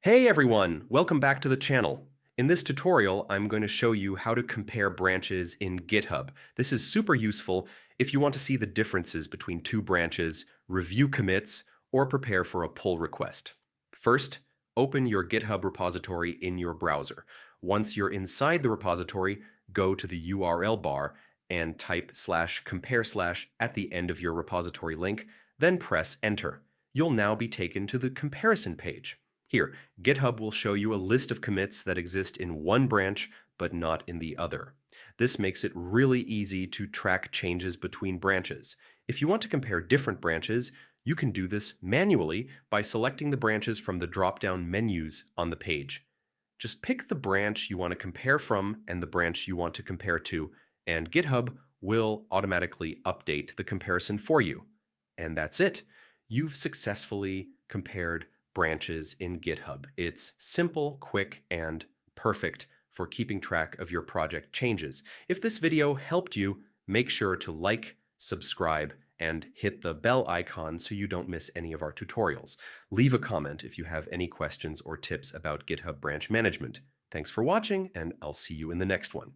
Hey everyone, welcome back to the channel. In this tutorial, I'm going to show you how to compare branches in GitHub. This is super useful if you want to see the differences between two branches, review commits, or prepare for a pull request. First, open your GitHub repository in your browser. Once you're inside the repository, go to the URL bar and type /compare/ at the end of your repository link, then press enter. You'll now be taken to the comparison page. Here, GitHub will show you a list of commits that exist in one branch but not in the other. This makes it really easy to track changes between branches. If you want to compare different branches, you can do this manually by selecting the branches from the drop-down menus on the page. Just pick the branch you want to compare from and the branch you want to compare to, and GitHub will automatically update the comparison for you. And that's it. You've successfully compared branches in GitHub. It's simple, quick, and perfect for keeping track of your project changes. If this video helped you, make sure to like, subscribe, and hit the bell icon so you don't miss any of our tutorials. Leave a comment if you have any questions or tips about GitHub branch management. Thanks for watching, and I'll see you in the next one.